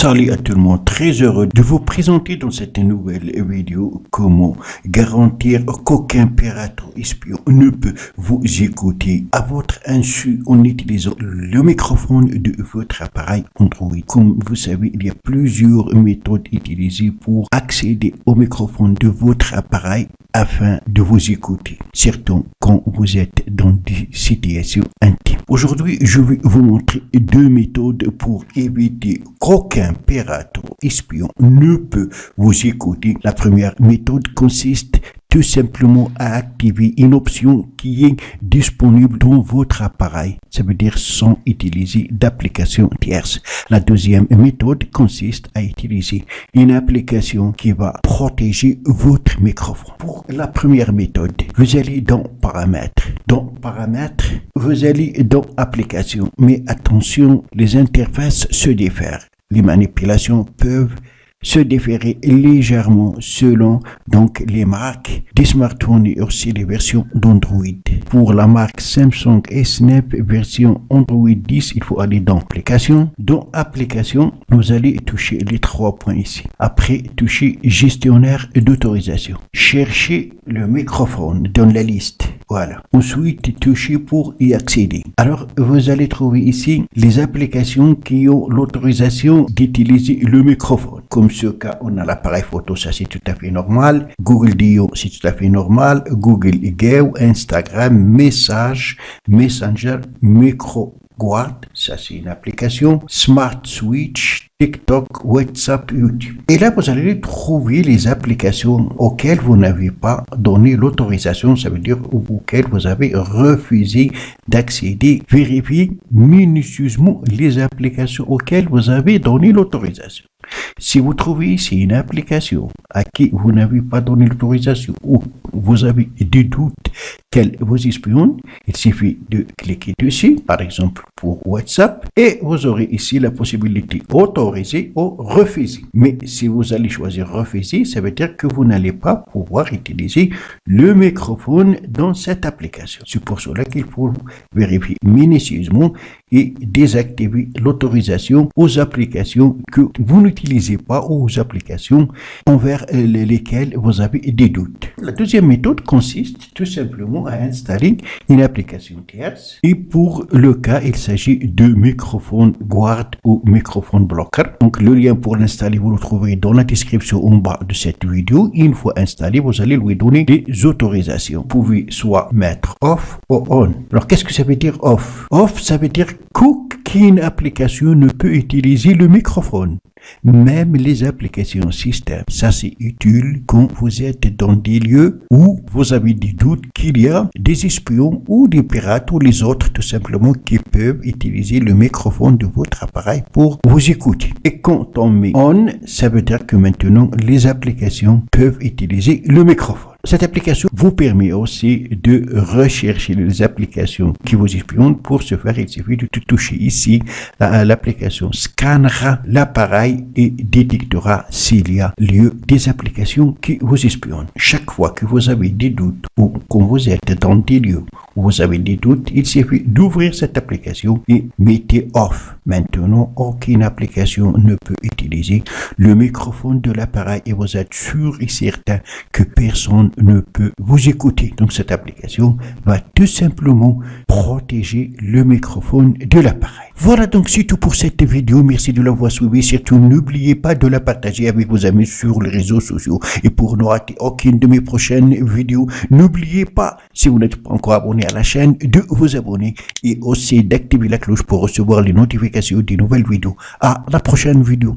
Salut à tout le monde, très heureux de vous présenter dans cette nouvelle vidéo comment garantir qu'aucun pirate ou espion ne peut vous écouter à votre insu en utilisant le microphone de votre appareil Android. Comme vous savez, il y a plusieurs méthodes utilisées pour accéder au microphone de votre appareil afin de vous écouter, surtout quand vous êtes dans des situations intimes. Aujourd'hui, je vais vous montrer deux méthodes pour éviter qu'aucun pirate ou espion ne peut vous écouter. La première méthode consiste tout simplement à activer une option qui est disponible dans votre appareil. Ça veut dire sans utiliser d'application tierce. La deuxième méthode consiste à utiliser une application qui va protéger votre microphone. Pour la première méthode, vous allez dans Paramètres. Dans Paramètres, vous allez dans Applications. Mais attention, les interfaces se diffèrent. Les manipulations peuvent se différer légèrement selon les marques des smartphones et aussi les versions d'Android. Pour la marque Samsung S9 version Android 10, il faut aller dans Applications. Dans Applications, vous allez toucher les 3 points ici. Après, toucher Gestionnaire d'autorisation. Cherchez le microphone dans la liste. Voilà. Ensuite, touchez pour y accéder. Alors, vous allez trouver ici les applications qui ont l'autorisation d'utiliser le microphone. Comme ce cas, on a l'appareil photo, ça c'est tout à fait normal. Google Dio, c'est tout à fait normal. Google Go, Instagram, Message, Messenger, MicroGuard, ça c'est une application. Smart Switch, TikTok, WhatsApp, YouTube. Et là, vous allez trouver les applications auxquelles vous n'avez pas donné l'autorisation, ça veut dire auxquelles vous avez refusé d'accéder. Vérifiez minutieusement les applications auxquelles vous avez donné l'autorisation. Si vous trouvez ici une application à qui vous n'avez pas donné l'autorisation ou vous avez des doutes qu'elle vous espionne, il suffit de cliquer dessus, par exemple pour WhatsApp, et vous aurez ici la possibilité autoriser ou refuser. Mais si vous allez choisir refuser, ça veut dire que vous n'allez pas pouvoir utiliser le microphone dans cette application. C'est pour cela qu'il faut vérifier minutieusement et désactiver l'autorisation aux applications que vous n'utilisez pas ou aux applications envers lesquelles vous avez des doutes. La deuxième méthode consiste tout simplement à installer une application tierce et pour le cas, il s'agit de microphone guard ou microphone bloqueur. Donc le lien pour l'installer, vous le trouverez dans la description en bas de cette vidéo. Une fois installé, vous allez lui donner des autorisations. Vous pouvez soit mettre off ou on. Alors qu'est-ce que ça veut dire off? Off, ça veut dire qu'aucune application ne peut utiliser le microphone. Même les applications système. Ça, c'est utile quand vous êtes dans des lieux où vous avez des doutes qu'il y a des espions ou des pirates ou les autres tout simplement qui peuvent utiliser le microphone de votre appareil pour vous écouter. Et quand on met on, ça veut dire que maintenant les applications peuvent utiliser le microphone. Cette application vous permet aussi de rechercher les applications qui vous espionnent. Pour ce faire, il suffit de toucher ici. L'application scannera l'appareil et détectera s'il y a lieu des applications qui vous espionnent. Chaque fois que vous avez des doutes ou quand vous êtes dans des lieux où vous avez des doutes, il suffit d'ouvrir cette application et mettez off. Maintenant, aucune application ne peut utiliser le microphone de l'appareil et vous êtes sûr et certain que personne ne peut vous écouter. Donc cette application va tout simplement protéger le microphone de l'appareil. Voilà donc c'est tout pour cette vidéo. Merci de l'avoir suivi. Surtout n'oubliez pas de la partager avec vos amis sur les réseaux sociaux. Et pour ne rater aucune de mes prochaines vidéos, n'oubliez pas, si vous n'êtes pas encore abonné à la chaîne, de vous abonner et aussi d'activer la cloche pour recevoir les notifications des nouvelles vidéos. À la prochaine vidéo.